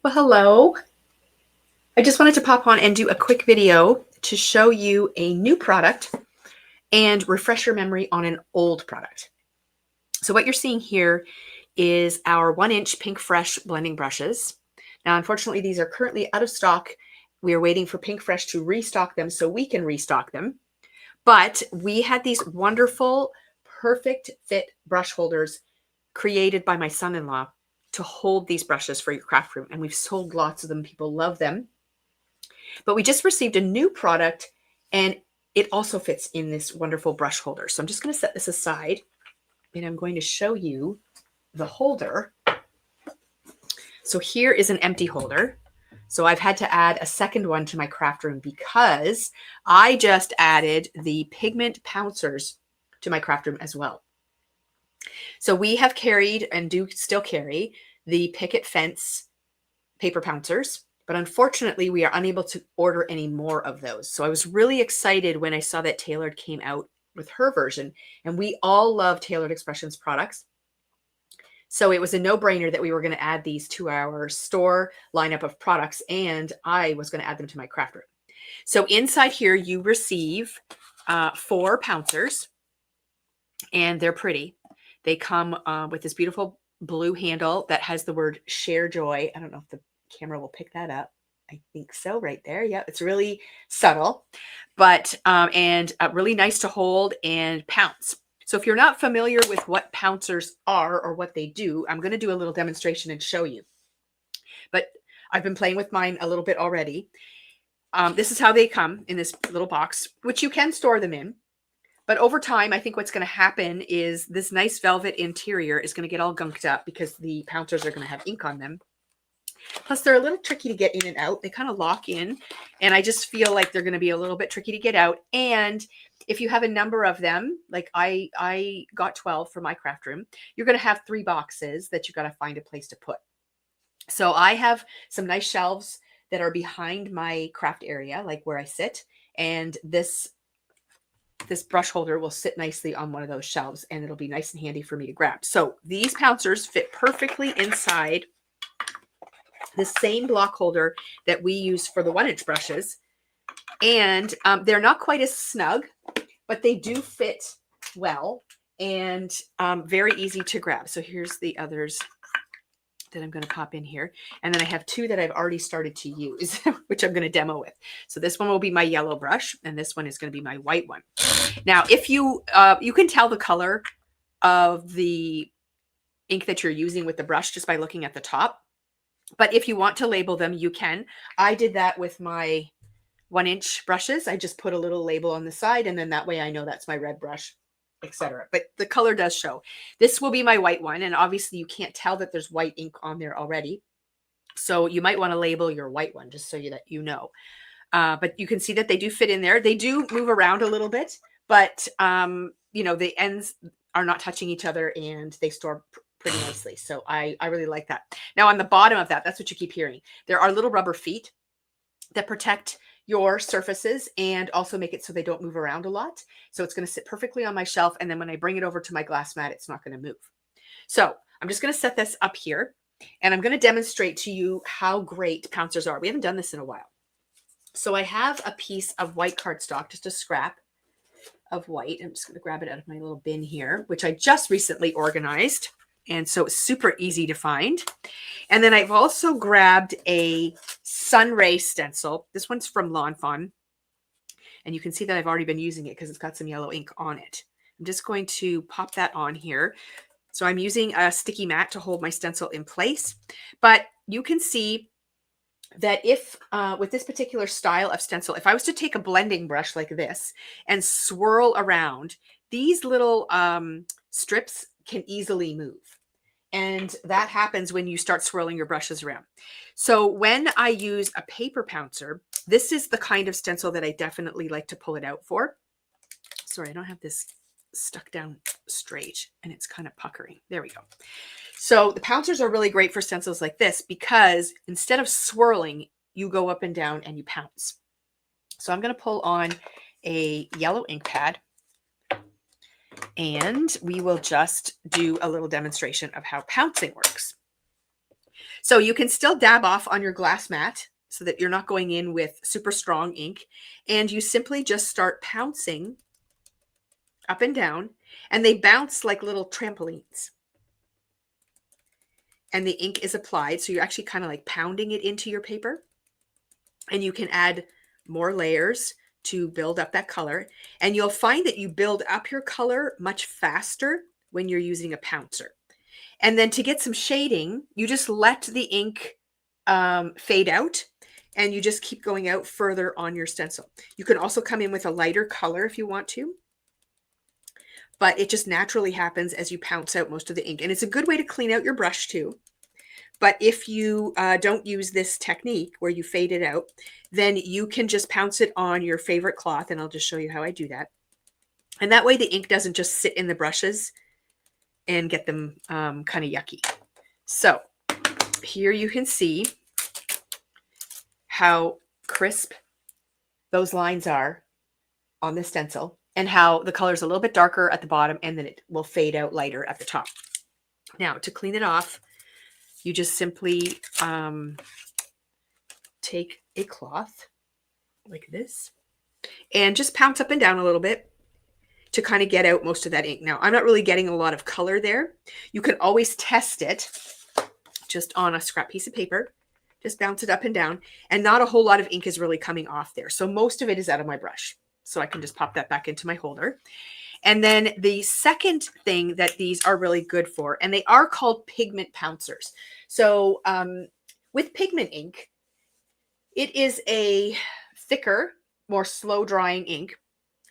Well, hello. I just wanted to pop on and do a quick video to show you a new product and refresh your memory on an old product. So what you're seeing here is our 1-inch Pink Fresh blending brushes. Now, unfortunately, these are currently out of stock. We are waiting for Pink Fresh to restock them so we can restock them. But we had these wonderful, perfect fit brush holders created by my son-in-law to hold these brushes for your craft room. And we've sold lots of them. People love them. But we just received a new product and it also fits in this wonderful brush holder. So I'm just going to set this aside and I'm going to show you the holder. So here is an empty holder. So I've had to add a second one to my craft room because I just added the pigment pouncers to my craft room as well. So we have carried and do still carry the picket fence paper pouncers, but unfortunately we are unable to order any more of those. So I was really excited when I saw that Taylored came out with her version, and we all love Taylored Expressions products. So it was a no-brainer that we were going to add these to our store lineup of products, and I was going to add them to my craft room. So inside here you receive 4 pouncers, and they're pretty. They come with this beautiful blue handle that has the word Share Joy. I don't know if the camera will pick that up. I think so, right there. Yeah, it's really subtle, but and really nice to hold and pounce. So if you're not familiar with what pouncers are or what they do, I'm going to do a little demonstration and show you. But I've been playing with mine a little bit already. This is how they come in this little box, which you can store them in. But over time, I think what's going to happen is this nice velvet interior is going to get all gunked up because the pouncers are going to have ink on them. Plus, they're a little tricky to get in and out. They kind of lock in, and I just feel like they're going to be a little bit tricky to get out. And if you have a number of them, like I got 12 for my craft room, you're going to have 3 boxes that you got to find a place to put. So I have some nice shelves that are behind my craft area, like where I sit, and this brush holder will sit nicely on one of those shelves, and it'll be nice and handy for me to grab. So these pouncers fit perfectly inside the same block holder that we use for the 1-inch brushes. And they're not quite as snug, but they do fit well and very easy to grab. So here's the others that I'm going to pop in here. And then I have 2 that I've already started to use, which I'm going to demo with. So this one will be my yellow brush, and this one is going to be my white one. Now, if you can tell the color of the ink that you're using with the brush just by looking at the top. But if you want to label them, you can. I did that with my 1-inch brushes. I just put a little label on the side, and then that way I know that's my red brush, etc. But the color does show. This will be my white one, and obviously you can't tell that there's white ink on there already. So you might want to label your white one just so that you know. But you can see that they do fit in there. They do move around a little bit, but you know, the ends are not touching each other and they store pretty nicely. So I really like that. Now on the bottom of that, that's what you keep hearing. There are little rubber feet that protect your surfaces and also make it so they don't move around a lot. So it's going to sit perfectly on my shelf. And then when I bring it over to my glass mat, it's not going to move. So I'm just going to set this up here and I'm going to demonstrate to you how great pouncers are. We haven't done this in a while. So I have a piece of white cardstock, just a scrap of white. I'm just going to grab it out of my little bin here, which I just recently organized. And so it's super easy to find. And then I've also grabbed a Sunray stencil. This one's from Lawn Fawn. And you can see that I've already been using it because it's got some yellow ink on it. I'm just going to pop that on here. So I'm using a sticky mat to hold my stencil in place. But you can see that if with this particular style of stencil, if I was to take a blending brush like this and swirl around, these little strips can easily move. And that happens when you start swirling your brushes around. So when I use a paper pouncer, this is the kind of stencil that I definitely like to pull it out for. Sorry, I don't have this stuck down straight and it's kind of puckering. There we go. So the pouncers are really great for stencils like this because instead of swirling, you go up and down and you pounce. So I'm going to pull on a yellow ink pad and we will just do a little demonstration of how pouncing works. So you can still dab off on your glass mat so that you're not going in with super strong ink. And you simply just start pouncing up and down, and they bounce like little trampolines. And the ink is applied. So you're actually kind of like pounding it into your paper. And you can add more layers to build up that color. And you'll find that you build up your color much faster when you're using a pouncer. And then to get some shading, you just let the ink fade out, and you just keep going out further on your stencil. You can also come in with a lighter color if you want to, but it just naturally happens as you pounce out most of the ink. And it's a good way to clean out your brush too. But if you don't use this technique where you fade it out, then you can just pounce it on your favorite cloth, and I'll just show you how I do that. And that way the ink doesn't just sit in the brushes and get them kind of yucky. So here you can see how crisp those lines are on the stencil, and how the color is a little bit darker at the bottom, and then it will fade out lighter at the top. Now, to clean it off, you just simply take a cloth like this and just pounce up and down a little bit to kind of get out most of that ink. Now, I'm not really getting a lot of color there. You can always test it just on a scrap piece of paper. Just bounce it up and down, and not a whole lot of ink is really coming off there. So most of it is out of my brush. So I can just pop that back into my holder. And then the second thing that these are really good for, and they are called pigment pouncers. So with pigment ink, it is a thicker, more slow drying ink.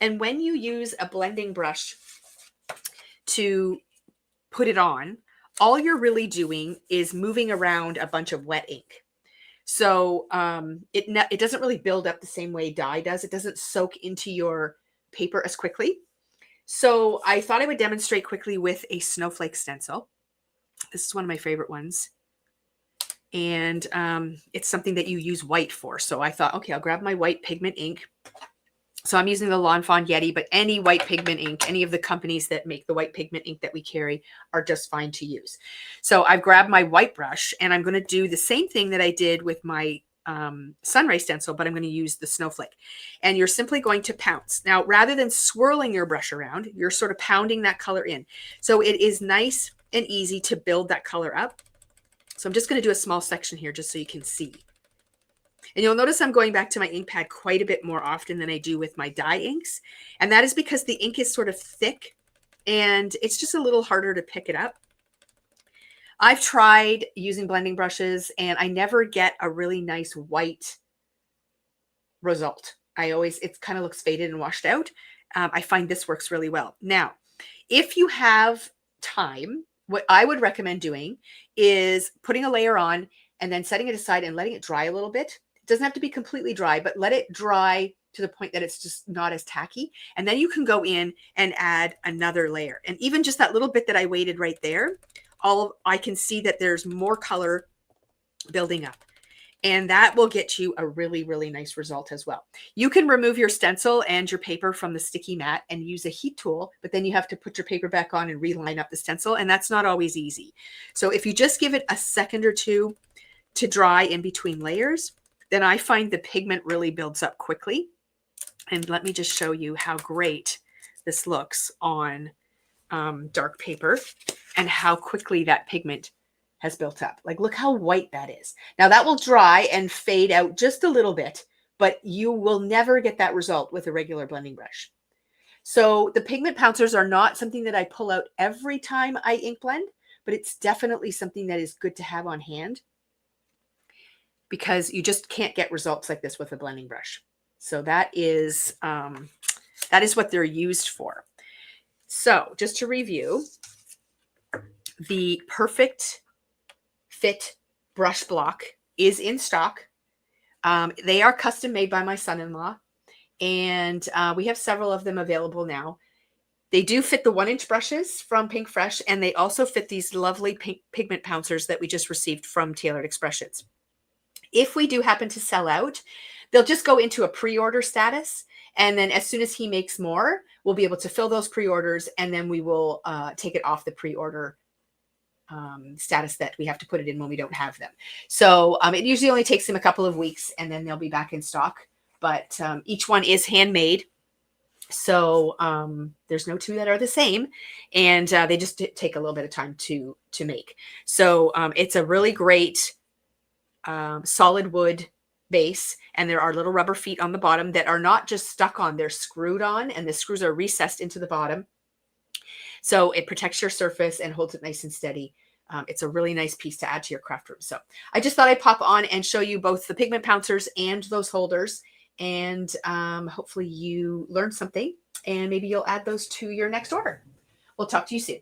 And when you use a blending brush to put it on, all you're really doing is moving around a bunch of wet ink. So it doesn't really build up the same way dye does. It doesn't soak into your paper as quickly. So I thought I would demonstrate quickly with a snowflake stencil. This is one of my favorite ones. And it's something that you use white for. So I thought, okay, I'll grab my white pigment ink. So I'm using the Lawn Fawn Yeti, but any white pigment ink, any of the companies that make the white pigment ink that we carry are just fine to use. So I've grabbed my white brush, and I'm going to do the same thing that I did with my sunray stencil, but I'm going to use the snowflake. And you're simply going to pounce. Now, rather than swirling your brush around, you're sort of pounding that color in. So it is nice and easy to build that color up. So I'm just going to do a small section here just so you can see. And you'll notice I'm going back to my ink pad quite a bit more often than I do with my dye inks. And that is because the ink is sort of thick and it's just a little harder to pick it up. I've tried using blending brushes and I never get a really nice white result. It kind of looks faded and washed out. I find this works really well. Now, if you have time, what I would recommend doing is putting a layer on and then setting it aside and letting it dry a little bit. It doesn't have to be completely dry, but let it dry to the point that it's just not as tacky. And then you can go in and add another layer. And even just that little bit that I waited right there, I can see that there's more color building up. And that will get you a really, really nice result as well. You can remove your stencil and your paper from the sticky mat and use a heat tool, but then you have to put your paper back on and reline up the stencil, and that's not always easy. So if you just give it a second or two to dry in between layers, then I find the pigment really builds up quickly. And let me just show you how great this looks on dark paper and how quickly that pigment has built up. Like, look how white that is. Now that will dry and fade out just a little bit, but you will never get that result with a regular blending brush. So the pigment pouncers are not something that I pull out every time I ink blend, but it's definitely something that is good to have on hand, because you just can't get results like this with a blending brush. So that is what they're used for. So just to review, the Perfect Fit brush block is in stock. They are custom made by my son-in-law, and we have several of them available now. They do fit the 1-inch brushes from Pink Fresh, and they also fit these lovely pigment pouncers that we just received from Taylored Expressions. If we do happen to sell out, they'll just go into a pre-order status. And then as soon as he makes more, we'll be able to fill those pre-orders, and then we will take it off the pre-order status that we have to put it in when we don't have them. So it usually only takes them a couple of weeks and then they'll be back in stock. But each one is handmade. So there's no two that are the same, and they just take a little bit of time to make. So it's a really great solid wood base, and there are little rubber feet on the bottom that are not just stuck on, they're screwed on, and the screws are recessed into the bottom. So it protects your surface and holds it nice and steady. It's a really nice piece to add to your craft room. So I just thought I'd pop on and show you both the pigment pouncers and those holders. And hopefully you learned something and maybe you'll add those to your next order. We'll talk to you soon.